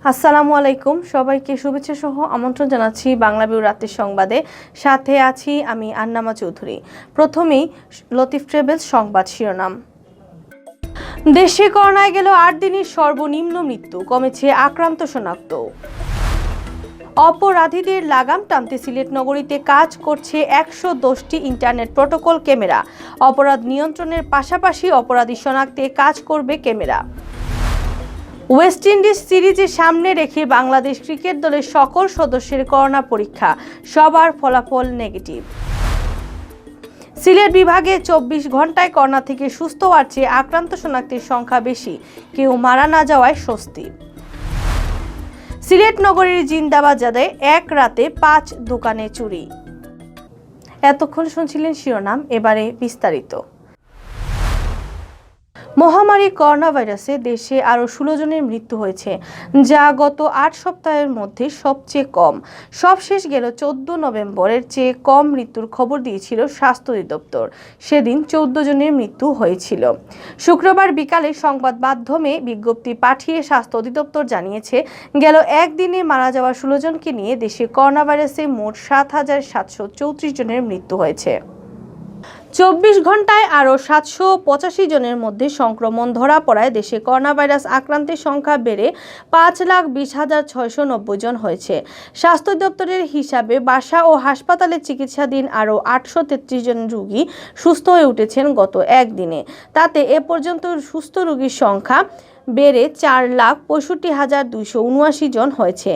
আসসালামু আলাইকুম, সবাইকে শুভেচ্ছা সহ আমন্ত্রণ জানাচ্ছি বাংলাভিউ রাতের সংবাদে। সাথে আছি আমি আন্নামা চৌধুরী। প্রথমেই লতিফ ট্রাভেলস সংবাদ শিরোনাম। দেশে করোনায় গেল 8 দিনের সর্বনিম্ন মৃত্যু, কমেছে আক্রান্ত শনাক্ত। অপরাধীদের লাগাম টানতে সিলেট নগরীতে কাজ করছে 110টি ইন্টারনেট প্রোটোকল ক্যামেরা। অপরাধ নিয়ন্ত্রণের পাশাপাশি অপরাধী শনাক্তে কাজ করবে ক্যামেরা। ওয়েস্ট ইন্ডিজ সিরিজের সামনে রেখে বাংলাদেশ ক্রিকেট দলের সকল সদস্যের করোনা পরীক্ষা, সবার ফলাফল নেগেটিভ। সিলেট বিভাগে 24 ঘন্টায় করোনা থেকে সুস্থ হওয়ার চেয়ে আক্রান্ত শনাক্তের সংখ্যা বেশি, কেউ মারা না যাওয়ায় স্বস্তি। সিলেট নগরীর জিন্দাবাজারে এক রাতে 5 দোকানে চুরি। এতক্ষণ শুনছিলেন শিরোনাম, এবারে বিস্তারিত। মহামারী করোনা ভাইরাসে দেশে আরও 16 জনের মৃত্যু হয়েছে, যা গত 8 সপ্তাহের মধ্যে সবচেয়ে কম। সবশেষ গেল 14 নভেম্বরের চেয়ে কম মৃত্যুর খবর দিয়েছিল স্বাস্থ্য অধিদপ্তর। সেদিন 14 জনের মৃত্যু হয়েছিল। শুক্রবার বিকালে সংবাদ মাধ্যমে বিজ্ঞপ্তি পাঠিয়ে স্বাস্থ্য অধিদপ্তর জানিয়েছে, গেল একদিনে মারা যাওয়া 16 জনকে নিয়ে দেশে করোনা ভাইরাসে মোট 7,734 জনের মৃত্যু হয়েছে। 24 ঘন্টায় আরও 785 জনের মধ্যে সংক্রমণ ধরা পড়ায় দেশে করোনা ভাইরাস আক্রান্তের সংখ্যা বেড়ে 5,20,690 জন হয়েছে। স্বাস্থ্য দপ্তরের হিসাবে বাসা ও হাসপাতালে চিকিৎসাধীন আরও 833 জন রোগী সুস্থ হয়ে উঠেছেন গত একদিনে। তাতে এ পর্যন্ত সুস্থ রোগীর সংখ্যা বেড়ে 4,65,279 জন হয়েছে।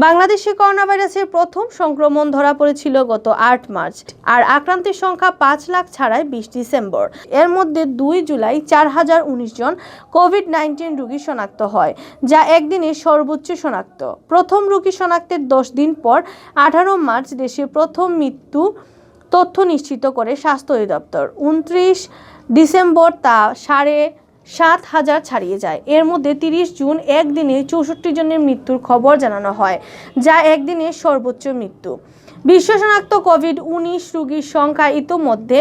বাংলাদেশে করোনা ভাইরাসের প্রথম সংক্রমণ ধরা পড়েছিল গত 8 মার্চ, আর আক্রান্তের সংখ্যা 5 লাখ ছাড়ায় 20 ডিসেম্বর। এর মধ্যে 2 জুলাই 4,019 জন কোভিড-19 রোগী শনাক্ত হয়, যা একদিনে সর্বোচ্চ শনাক্ত। প্রথম রোগী শনাক্তের 10 দিন পর 18 মার্চ দেশে প্রথম মৃত্যু তথ্য নিশ্চিত করে স্বাস্থ্য অধিদপ্তর। 29 ডিসেম্বর তা 7,500 ছাড়িয়ে যায়। এর মধ্যে 30 জুন একদিনে 64 জনের মৃত্যুর খবর জানানো হয়, যা একদিনে সর্বোচ্চ মৃত্যু। বিশ্ব শনাক্ত কোভিড-19 রোগীর সংখ্যা ইতোমধ্যে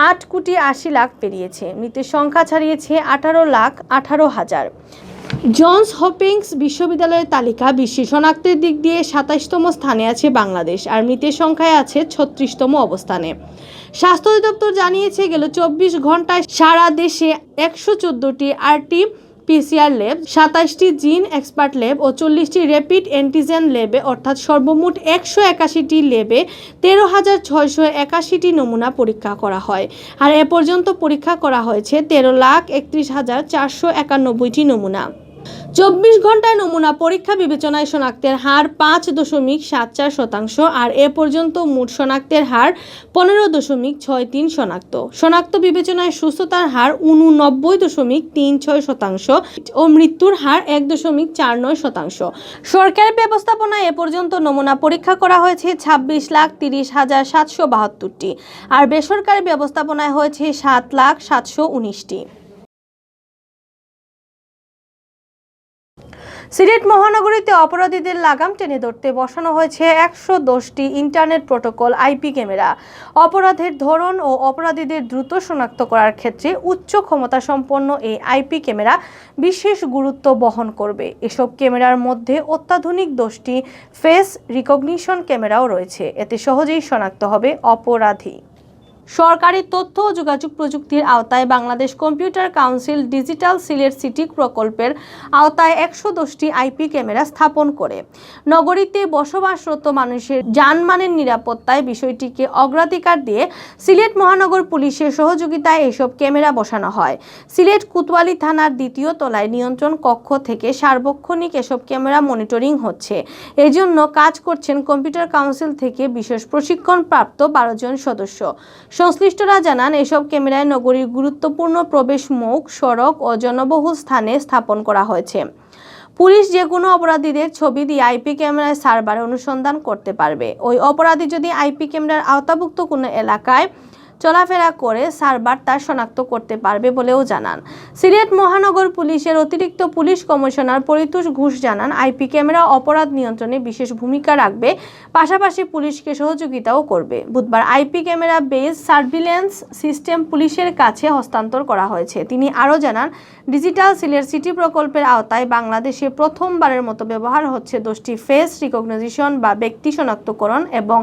8,80,00,000 পেরিয়েছে। মৃতের সংখ্যা ছাড়িয়েছে 18,18,000। জনস হপকিন্স বিশ্ববিদ্যালয়ের তালিকা বিশ্বে শনাক্তের দিক দিয়ে 27তম স্থানে আছে বাংলাদেশ, আর মৃতের সংখ্যায় আছে 36তম অবস্থানে। স্বাস্থ্য অধিদপ্তর জানিয়েছে, গেল 24 ঘন্টায় সারা দেশে 114টি RT-PCR ল্যাব, 27টি জিন এক্সপার্ট ল্যাব ও 40টি র্যাপিড অ্যান্টিজেন ল্যাবে অর্থাৎ সর্বমোট 181টি ল্যাবে 13,681টি নমুনা পরীক্ষা করা হয়। আর এ পর্যন্ত পরীক্ষা করা হয়েছে 13,31,491টি নমুনা। 24 ঘন্টায় নমুনা পরীক্ষা বিবেচনায় শনাক্তের হার 5.74%, আর এ পর্যন্ত মোট শনাক্তের হার 15.63 শনাক্ত। শনাক্ত বিবেচনায় সুস্থতার হার 89.36% ও মৃত্যুর হার 1.49%। সরকারি ব্যবস্থাপনায় এ পর্যন্ত নমুনা পরীক্ষা করা হয়েছে 26,30,772টি, আর বেসরকারি ব্যবস্থাপনায় হয়েছে 7,719টি। সিলেট মহানগরীতে অপরাধীদের লাগাম টেনে ধরতে বসানো হয়েছে 110টি ইন্টারনেট প্রোটোকল আইপি ক্যামেরা। অপরাধের ধরন ও অপরাধীদের দ্রুত শনাক্ত করার ক্ষেত্রে উচ্চ ক্ষমতা সম্পন্ন এই আইপি ক্যামেরা বিশেষ গুরুত্ব বহন করবে। এসব ক্যামেরার মধ্যে অত্যাধুনিক 10টি ফেস রিকগনিশন ক্যামেরাও রয়েছে। এতে সহজেই শনাক্ত হবে অপরাধী। সরকারি তথ্য ও যোগাযোগ প্রযুক্তির আওতায় Bangladesh computer council digital Sylhet city প্রকল্পের আওতায় 110টি আইপি ক্যামেরা স্থাপন করে নগরীতে বসবাসরত মানুষের জানমালের নিরাপত্তায় বিষয়টিকে অগ্রাধিকার দিয়ে সিলেট মহানগর পুলিশের সহযোগিতায় এসব ক্যামেরা বসানো হয়। সিলেট কোতোয়ালি থানার 2য় তলায় নিয়ন্ত্রণ কক্ষ থেকে সার্বক্ষণিক এসব ক্যামেরা মনিটরিং হচ্ছে। এজন্য কাজ করছেন কম্পিউটার কাউন্সিল থেকে বিশেষ প্রশিক্ষণপ্রাপ্ত 12 জন সদস্য। সংশ্লিষ্টরা জানান, এসব ক্যামেরায় নগরীর গুরুত্বপূর্ণ প্রবেশ মুখ, সড়ক ও জনবহুল স্থানে স্থাপন করা হয়েছে। পুলিশ যে কোনো অপরাধীদের ছবি দিয়ে আইপি ক্যামেরায় সার্ভারে অনুসন্ধান করতে পারবে। ওই অপরাধী যদি আইপি ক্যামেরার আওতাভুক্ত কোনো এলাকায় চলাফেরা করে সার্ভার তা শনাক্ত করতে পারবে বলেও জানান। সিলেট মহানগর পুলিশের অতিরিক্ত পুলিশ কমিশনার পরিতোষ ঘোষ জানান, আইপি ক্যামেরা অপরাধ নিয়ন্ত্রণে বিশেষ ভূমিকা রাখবে, পাশাপাশি পুলিশকে সহযোগিতাও করবে। বুধবার IP camera base surveillance system পুলিশের কাছে হস্তান্তর করা হয়েছে। তিনি আরও জানান, ডিজিটাল সিলেট সিটি প্রকল্পের আওতায় বাংলাদেশে প্রথমবারের মতো ব্যবহার হচ্ছে 10টি ফেস রিকগনিশন বা ব্যক্তি শনাক্তকরণ এবং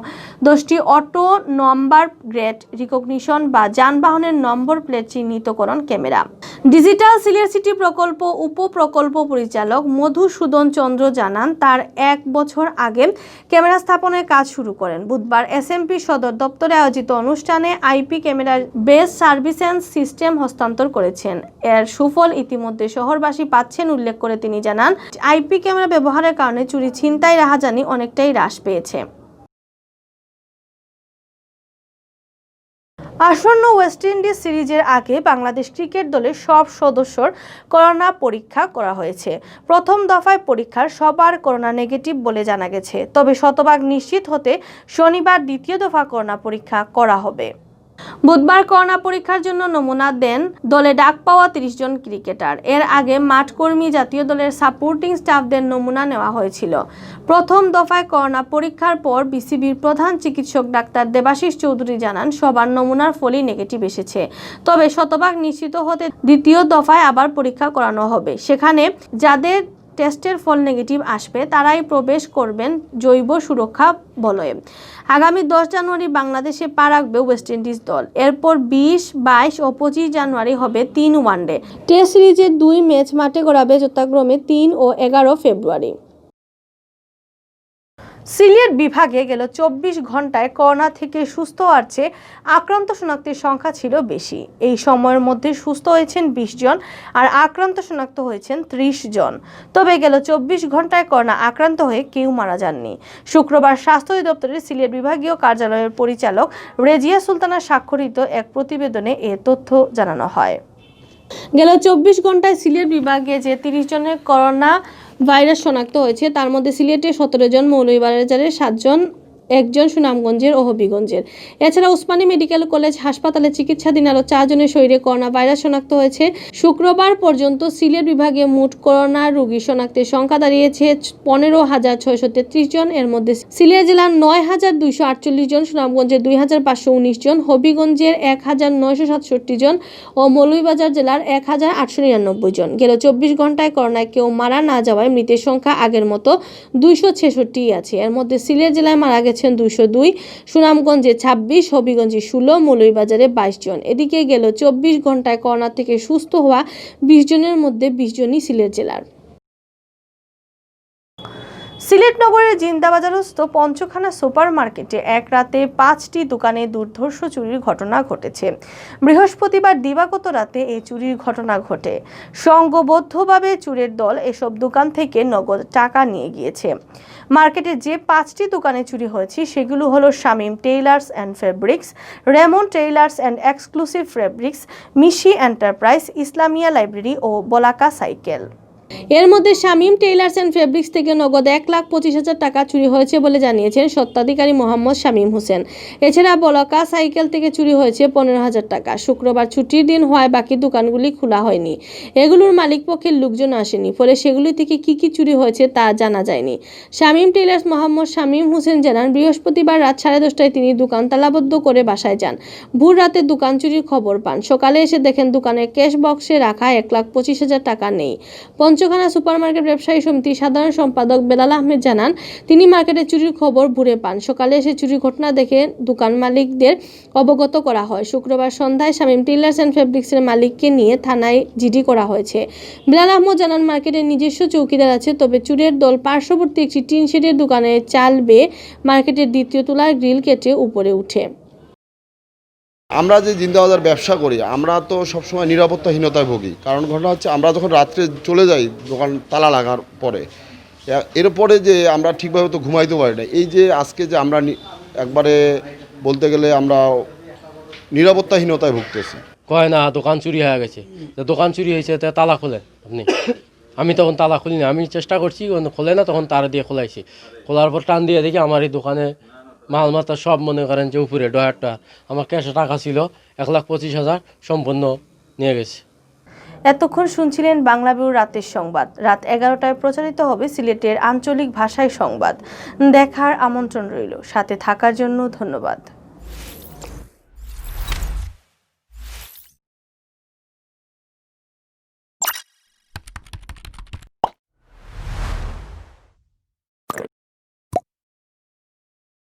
10টি অটো নম্বর প্লেট রিকগনিশন বা যানবাহনের নম্বর প্লেট চিহ্নিতকরণ ক্যামেরা। ডিজিটাল সিলেট সিটি প্রকল্প উপপ্রকল্প পরিচালক মধুসূদন চন্দ্র জানান, তার 1 বছর আগে ক্যামেরা স্থাপনের কাজ শুরু করেন। বুধবার এসএমপি সদর দপ্তরে আয়োজিত অনুষ্ঠানে আইপি ক্যামেরার বেস সার্ভিসেন্স সিস্টেম হস্তান্তর করেছেন। এর সুফল ইতিমধ্যে শহরবাসী পাচ্ছেন উল্লেখ করে তিনি জানান, আইপি ক্যামেরা ব্যবহারের কারণে চুরি, ছিনতাই, রাহাজানি অনেকটাই হ্রাস পেয়েছে। আসন্ন ওয়েস্ট ইন্ডিজ সিরিজের আগে বাংলাদেশ ক্রিকেট দলের সব সদস্যর করোনা পরীক্ষা করা হয়েছে। প্রথম দফায় পরীক্ষার সবার করোনা নেগেটিভ বলে জানা গেছে, তবে শতভাগ নিশ্চিত হতে শনিবার দ্বিতীয় দফা করোনা পরীক্ষা করা হবে। বুধবার করোনা পরীক্ষার জন্য নমুনা দেন দলে ডাক পাওয়া 30 জন ক্রিকেটার। এর আগে মাঠকর্মী, জাতীয় দলের সাপোর্টিং স্টাফদের নমুনা নেওয়া হয়েছিল। প্রথম দফায় করোনা পরীক্ষার পর বিসিবির প্রধান চিকিৎসক ডাক্তার দেবাশিস চৌধুরী জানান, সবার নমুনার ফলই নেগেটিভ এসেছে, তবে শতভাগ নিশ্চিত হতে দ্বিতীয় দফায় আবার পরীক্ষা করানো হবে। সেখানে যাদের টেস্টের ফল নেগেটিভ আসবে তারাই প্রবেশ করবেন জৈব সুরক্ষা বলয়ে। আগামী 10 জানুয়ারি বাংলাদেশে পা রাখবে ওয়েস্ট ইন্ডিজ দল। এরপর 20, 22 ও 25 জানুয়ারি হবে 3 ওয়ানডে টেস্ট সিরিজের 2 ম্যাচ মাঠে গড়াবে যথাক্রমে 3 ও 11 ফেব্রুয়ারি। সিলেট বিভাগে গেল 24 ঘন্টায় করোনা থেকে সুস্থ হওয়ার চেয়ে আক্রান্ত শনাক্তের সংখ্যা ছিল বেশি। এই সময়ের মধ্যে সুস্থ হয়েছেন 20 জন আর আক্রান্ত শনাক্ত হয়েছেন 30 জন। তবে গেল 24 ঘন্টায় করোনা আক্রান্ত হয়ে কেউ মারা যাননি। শুক্রবার স্বাস্থ্য অধিদপ্তরের সিলেট বিভাগীয় কার্যালয়ের পরিচালক রেজিয়া সুলতানা স্বাক্ষরিত এক প্রতিবেদনে এ তথ্য জানানো হয়। গেল 24 ঘন্টায় সিলেট বিভাগে যে 30 জনের করোনা ভাইরাস শনাক্ত হয়েছে, তার মধ্যে সিলেটে 17 জন, মৌলভীবাজারে 7 জন, 1 জন সুনামগঞ্জের ও হবিগঞ্জের। এছাড়া উসমানী মেডিকেল কলেজ হাসপাতালে চিকিৎসাধীন আরও 4 জনের শরীরে করোনা ভাইরাস শনাক্ত হয়েছে। শুক্রবার পর্যন্ত সিলেট বিভাগে মোট করোনা রোগী শনাক্তের সংখ্যা দাঁড়িয়েছে 15,633 জন। এর মধ্যে সিলেট জেলার 9,248 জন, সুনামগঞ্জের 2,519 জন, হবিগঞ্জের 1,967 জন ও মৌলভীবাজার জেলার 1,899 জন। গেল 24 ঘন্টায় করোনায় কেউ মারা না যাওয়ায় মৃতের সংখ্যা আগের মতো 266 আছে। এর মধ্যে সিলেট জেলায় মারা গেছেন 202, সুনামগঞ্জে 26, হবিগঞ্জে 16, মৌলভীবাজারে 22 জন। এদিকে গেল 24 ঘন্টায় করোনা থেকে সুস্থ হওয়া 20 জনের মধ্যে 20 জনই সিলেট জেলার। সিলেট নগরের জিন্দাবাজারস্থ পঞ্চখানা সুপার মার্কেটে এক রাতে 5টি দোকানে দুর্ধর্ষ চুরির ঘটনা ঘটেছে। বৃহস্পতিবার দিবাগত রাতে এই চুরির ঘটনা ঘটে। সংঘবদ্ধভাবে চোরের দল এসব দোকান থেকে নগদ টাকা নিয়ে গিয়েছে। মার্কেটে যে 5টি দোকানে চুরি হয়েছে সেগুলো হলো Shamim tailors and fabrics, Raymond tailors and exclusive fabrics, মিশি এন্টারপ্রাইজ, ইসলামিয়া লাইব্রেরি ও বলাকা সাইকেল। এর মধ্যে শামীম টেইলার্স অ্যান্ড ফেব্রিক্স থেকে নগদ 1,25,000 টাকা চুরি হয়েছে বলে জানিয়েছেন স্বত্বাধিকারী মোহাম্মদ শামীম হোসেন। এছাড়া বলাকা সাইকেল থেকে চুরি হয়েছে 15,000 টাকা। শুক্রবার ছুটির দিন হওয়ায় বাকি দোকানগুলি খোলা হয়নি। এগুলোর মালিক পক্ষের লোকজন আসেনি, ফলে সেগুলি থেকে কি কি চুরি হয়েছে তা জানা যায়নি। শামীম টেইলার্স মোহাম্মদ শামীম হোসেন জানান, বৃহস্পতিবার রাত 10:30টায় তিনি দোকান তালাবদ্ধ করে বাসায় যান। ভোর রাতে দোকান চুরির খবর পান। সকালে এসে দেখেন দোকানের ক্যাশ বক্সে রাখা 1,25,000 টাকা নেই। পঞ্চখানা সুপারমার্কেট ব্যবসায়ী সমিতির সাধারণ সম্পাদক বেলাল আহমেদ জানান, তিনি মার্কেটে চুরির খবর ভোরে পান। সকালে এসে চুরির ঘটনা দেখে দোকান মালিকদের অবগত করা হয়। শুক্রবার সন্ধ্যায় শামীম টেইলার্স অ্যান্ড ফেব্রিক্সের মালিককে নিয়ে থানায় জিডি করা হয়েছে। বেলাল আহমেদ জানান, মার্কেটের নিজস্ব চৌকিদার আছে, তবে চুরের দল পার্শ্ববর্তী একটি টিন শেডের দোকানে চাল বেয়ে মার্কেটের দ্বিতীয় তলার গ্রিল কেটে উপরে উঠে। আমরা যে জিন্দাবাজার ব্যবসা করি, আমরা তো সবসময় নিরাপত্তাহীনতায় ভুগি। কারণ ঘটনা হচ্ছে, আমরা যখন রাত্রে চলে যাই দোকান তালা লাগার পরে, এরপরে যে আমরা ঠিকভাবে তো ঘুমাইতে পারি না। এই যে আজকে যে আমরা একবারে বলতে গেলে আমরা নিরাপত্তাহীনতায় ভুগতেছি। কয় না দোকান চুরি হয়ে গেছে, দোকান চুরি হয়েছে তো তালা খোলেন আপনি। আমি তখন তালা খুলিনি, আমি চেষ্টা করছি, খোলে না, তখন তারা দিয়ে খোলাইছি। খোলার পর টান দিয়ে দেখি আমার এই দোকানে মাল মাথা সব মনে করেন যে উপরে ডয়ারটা আমার ক্যাশে টাকা ছিল 1,25,000 সম্পূর্ণ নিয়ে গেছে। এতক্ষণ শুনছিলেন বাংলাভিউ রাতের সংবাদ। রাত 11টায় প্রচারিত হবে সিলেটের আঞ্চলিক ভাষায় সংবাদ। দেখার আমন্ত্রণ রইল। সাথে থাকার জন্য ধন্যবাদ।